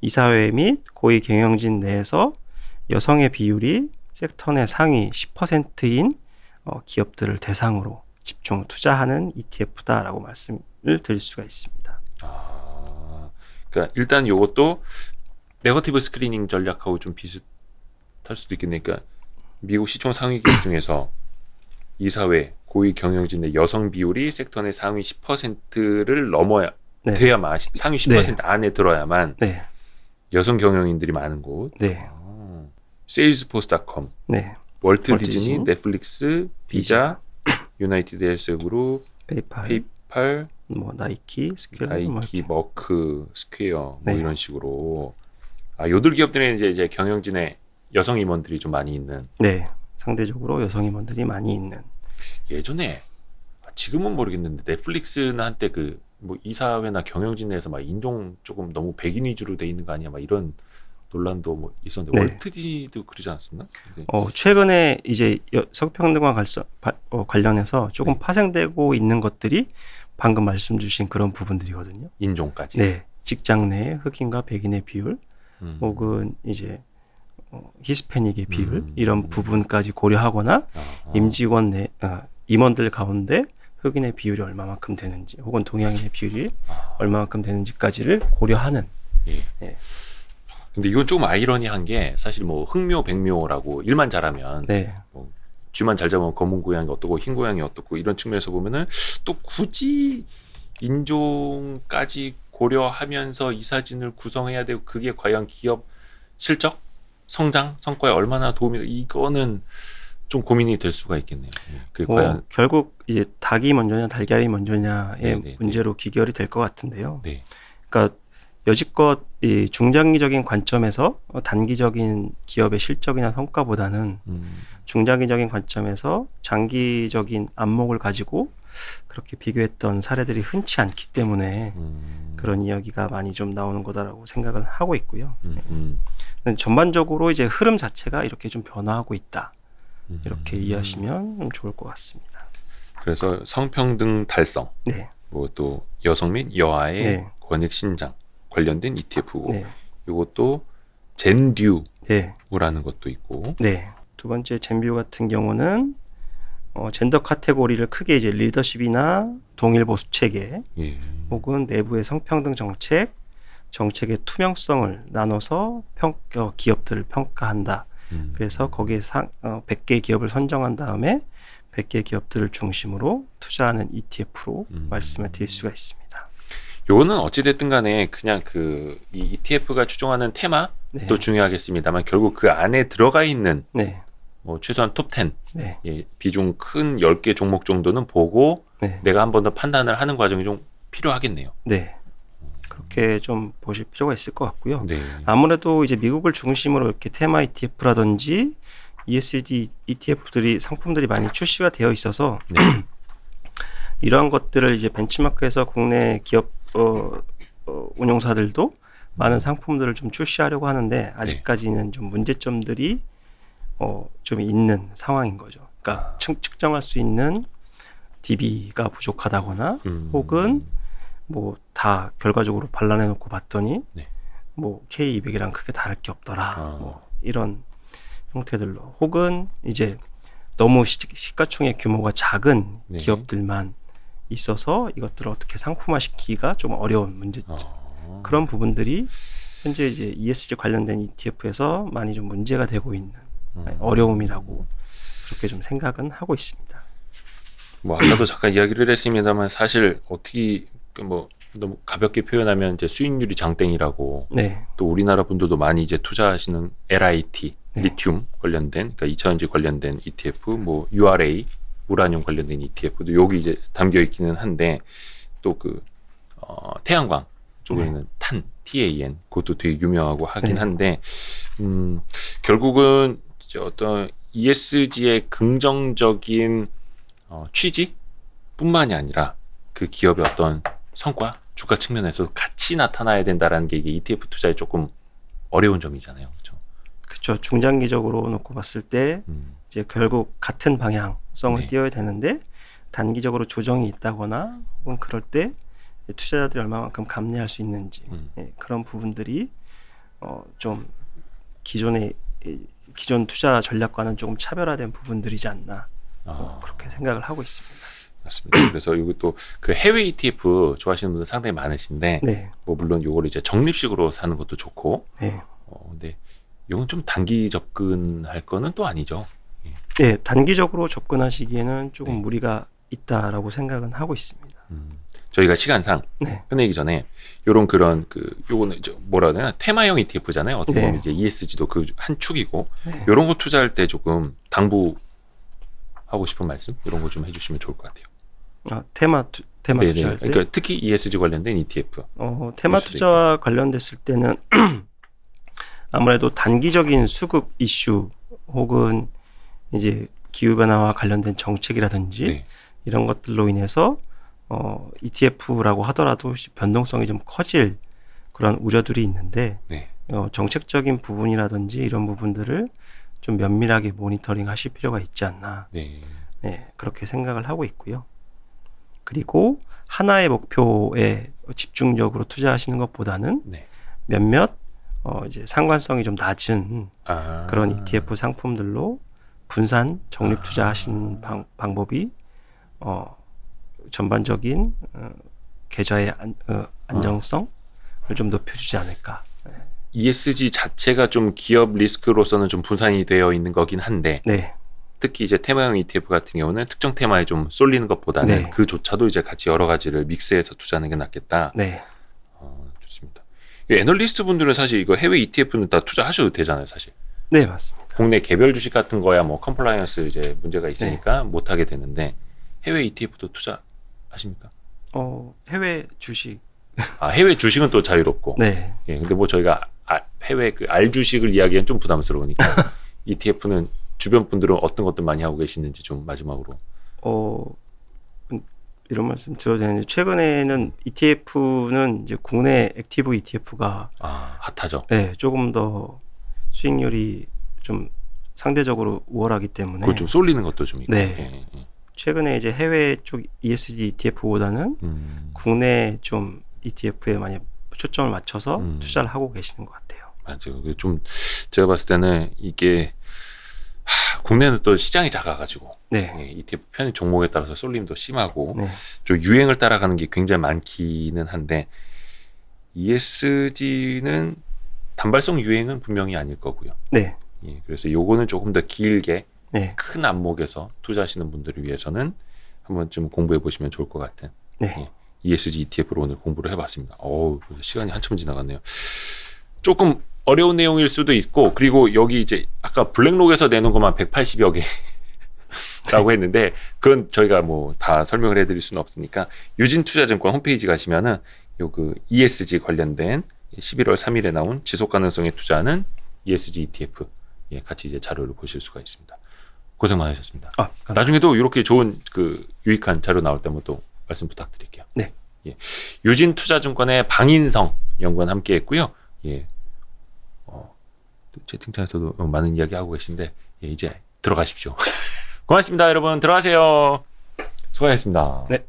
이사회 및 고위 경영진 내에서 여성의 비율이 섹터 내 상위 10%인 기업들을 대상으로 집중 투자하는 ETF다라고 말씀을 드릴 수가 있습니다. 그러니까 일단 이것도 네거티브 스크리닝 전략하고 좀 비슷할 수도 있겠네요. 그러니까 미국 시총 상위 기업 중에서 이사회, 고위 경영진의 여성 비율이 섹터 내 상위 10%를 넘어야 돼야만 상위 10% 안에 들어야만 여성 경영인들이 많은 곳. 세일즈포스닷컴, 월트 디즈니, 넷플릭스, 비자, 유나이티드 헬스그룹, 페이팔, 뭐 나이키, 스퀘어, 머크, 스퀘어 뭐 이런 식으로 요들 기업들은 이제 경영진의 여성 임원들이 좀 많이 있는. 상대적으로 여성 임원들이 많이 있는. 예전에 지금은 모르겠는데 넷플릭스는 한때 그 뭐 이사회나 경영진 내에서 막 인종 조금 너무 백인 위주로 돼 있는 거 아니야? 막 이런 논란도 뭐 있었는데 월트 디즈니도 그러지 않았었나? 최근에 이제 성평등과 관련해서 조금 파생되고 있는 것들이 방금 말씀 주신 그런 부분들이거든요. 인종까지. 직장 내 흑인과 백인의 비율, 혹은 이제 히스패닉의 비율 이런 부분까지 고려하거나 임직원 내 임원들 가운데 흑인의 비율이 얼마만큼 되는지, 혹은 동양인의 비율이 얼마만큼 되는지까지를 고려하는. 근데 이건 조금 아이러니한 게 사실 뭐 흑묘 백묘라고 일만 잘하면 뭐 쥐만 잘 잡으면 검은 고양이 어떻고 흰 고양이 어떻고 이런 측면에서 보면은 또 굳이 인종까지 고려하면서 이 사진을 구성해야 되고 그게 과연 기업 실적 성장 성과에 얼마나 도움이 이거는 좀 고민이 될 수가 있겠네요. 그 과연 결국 이제 닭이 먼저냐 달걀이 먼저냐의 네네네. 문제로 귀결이 될 것 같은데요. 네. 그러니까 여지껏 이 중장기적인 관점에서 단기적인 기업의 실적이나 성과보다는 중장기적인 관점에서 장기적인 안목을 가지고 그렇게 비교했던 사례들이 흔치 않기 때문에 그런 이야기가 많이 좀 나오는 거다라고 생각을 하고 있고요. 전반적으로 이제 흐름 자체가 이렇게 좀 변화하고 있다. 이렇게 이해하시면 좀 좋을 것 같습니다. 그래서 성평등 달성, 네. 뭐 또 여성 및 여아의 네. 권익 신장 관련된 ETF고, 네. 이것도 젠듀라는 네. 것도 있고, 네. 두 번째 젠뷰 같은 경우는 젠더 카테고리를 크게 이제 리더십이나 동일 보수 체계 예. 혹은 내부의 성평등 정책의 투명성을 나눠서 기업들을 평가한다. 그래서 거기에 100개 기업을 선정한 다음에 100개 기업들을 중심으로 투자하는 ETF로 말씀을 드릴 수가 있습니다. 요거는 어찌됐든 간에 그냥 이 ETF가 추종하는 테마도 네. 중요하겠습니다만, 결국 그 안에 들어가 있는 네. 뭐 최소한 톱 10, 네. 예, 비중 큰 10개 종목 정도는 보고 네. 내가 한 번 더 판단을 하는 과정이 좀 필요하겠네요. 네. 그렇게 좀 보실 필요가 있을 것 같고요. 네. 아무래도 이제 미국을 중심으로 이렇게 테마 ETF라든지 ESG ETF들이 상품들이 많이 출시가 되어 있어서 네. 이러한 것들을 이제 벤치마크에서 국내 기업 운용사들도 많은 상품들을 좀 출시하려고 하는데 아직까지는 좀 문제점들이 좀 있는 상황인 거죠. 그러니까 측정할 수 있는 DB가 부족하다거나 혹은 뭐 다 결과적으로 반란해 놓고 봤더니 네. 뭐 K200이랑 크게 다를 게 없더라. 뭐 이런 형태들로 혹은 이제 너무 시가총액 규모가 작은 네. 기업들만 있어서 이것들을 어떻게 상품화시키기가 좀 어려운 문제점. 그런 부분들이 현재 이제 ESG 관련된 ETF에서 많이 좀 문제가 되고 있는 어려움이라고 그렇게 좀 생각은 하고 있습니다. 뭐 아까도 잠깐 이야기를 했습니다만, 사실 어떻게 뭐 너무 가볍게 표현하면 이제 수익률이 장땡이라고. 네. 또 우리나라 분들도 많이 이제 투자하시는 LIT, 네. 리튬 관련된, 그러니까 2차전지 관련된 ETF, 뭐 URA, 우라늄 관련된 ETF도 여기 이제 담겨 있기는 한데, 또 태양광 쪽에는 탄, TAN, 그것도 되게 유명하고 하긴 네. 한데, 결국은 이제 어떤 ESG의 긍정적인 취지뿐만이 아니라 그 기업의 어떤 성과, 주가 측면에서 같이 나타나야 된다라는 게 이게 ETF 투자에 조금 어려운 점이잖아요. 그렇죠? 그렇죠. 중장기적으로 놓고 봤을 때 이제 결국 같은 방향성을 네. 띄어야 되는데 단기적으로 조정이 있다거나 혹은 그럴 때 투자자들이 얼마만큼 감내할 수 있는지 그런 부분들이 좀 기존 투자 전략과는 조금 차별화된 부분들이지 않나 그렇게 생각을 하고 있습니다. 맞습니다. 그래서 이것도 그 해외 ETF 좋아하시는 분들 상당히 많으신데, 네. 뭐 물론 요거를 이제 적립식으로 사는 것도 좋고, 네. 근데 이건 좀 단기 접근할 거는 또 아니죠. 네, 단기적으로 접근하시기에는 조금 네. 무리가 있다라고 생각은 하고 있습니다. 저희가 시간상 네. 끝내기 전에 요거는 이제 뭐라 해야 되나, 테마형 ETF잖아요. 어떻게 보면 네. 이제 ESG도 그 한 축이고, 네. 요런 거 투자할 때 조금 당부하고 싶은 말씀 이런 거 좀 해주시면 좋을 것 같아요. 테마 네네. 투자할 때 그러니까 특히 ESG 관련된 ETF. 테마 투자와 관련됐을 때는 아무래도 단기적인 수급 이슈 혹은 이제 기후변화와 관련된 정책이라든지 네. 이런 것들로 인해서 ETF라고 하더라도 변동성이 좀 커질 그런 우려들이 있는데 네. 정책적인 부분이라든지 이런 부분들을 좀 면밀하게 모니터링 하실 필요가 있지 않나 네. 네, 그렇게 생각을 하고 있고요. 그리고 하나의 목표에 집중적으로 투자하시는 것보다는 네. 몇몇 이제 상관성이 좀 낮은 그런 아. ETF 상품들로 분산 적립 투자하시는 방법이 전반적인 계좌의 안정성을 좀 높여주지 않을까. ESG 자체가 좀 기업 리스크로서는 좀 분산이 되어 있는 거긴 한데, 네, 특히 이제 테마형 ETF 같은 경우는 특정 테마에 좀 쏠리는 것보다는 네. 그조차도 이제 같이 여러 가지를 믹스해서 투자하는 게 낫겠다. 네, 좋습니다. 이 애널리스트 분들은 사실 이거 해외 ETF는 다 투자하셔도 되잖아요, 사실. 네, 맞습니다. 국내 개별 주식 같은 거야 뭐 컴플라이언스 이제 문제가 있으니까 못 하게 되는데 해외 ETF도 투자하십니까? 해외 주식. 해외 주식은 또 자유롭고. 네. 예, 근데 뭐 저희가 해외 그 알 주식을 이야기하기엔 좀 부담스러우니까 ETF는 주변 분들은 어떤 것들 많이 하고 계시는지 좀 마지막으로. 이런 말씀 드려도 되는데 최근에는 ETF는 이제 국내 액티브 ETF가 핫하죠. 네, 조금 더 수익률이 좀 상대적으로 우월하기 때문에 그걸 좀 쏠리는 것도 좀 있고. 네. 최근에 이제 해외 쪽 ESG ETF보다는 국내 좀 ETF에 많이 초점을 맞춰서 투자를 하고 계시는 것 같아요. 맞아요. 좀 제가 봤을 때는 이게 국내는 또 시장이 작아가지고 ETF 편입 종목에 따라서 쏠림도 심하고 좀 유행을 따라가는 게 굉장히 많기는 한데 ESG는 단발성 유행은 분명히 아닐 거고요. 네. 예, 그래서 요거는 조금 더 길게 큰 안목에서 투자하시는 분들을 위해서는 한번 좀 공부해 보시면 좋을 것 같은 ESG ETF로 오늘 공부를 해봤습니다. 시간이 한참 지나갔네요. 조금 어려운 내용일 수도 있고 그리고 여기 이제 아까 블랙록에서 내놓은 것만 180여 개라고 했는데 그건 저희가 뭐 다 설명을 해드릴 수는 없으니까 유진투자증권 홈페이지 가시면은 요 그 ESG 관련된 11월 3일에 나온 지속가능성에 투자하는 ESG ETF 같이 이제 자료를 보실 수가 있습니다. 고생 많으셨습니다. 나중에도 이렇게 좋은 그 유익한 자료 나올 때면 또 말씀 부탁드릴게요. 네. 유진투자증권의 방인성 연구원 함께했고요. 채팅창에서도 많은 이야기 하고 계신데 이제 들어가십시오. 고맙습니다, 여러분. 들어가세요. 수고하셨습니다. 네.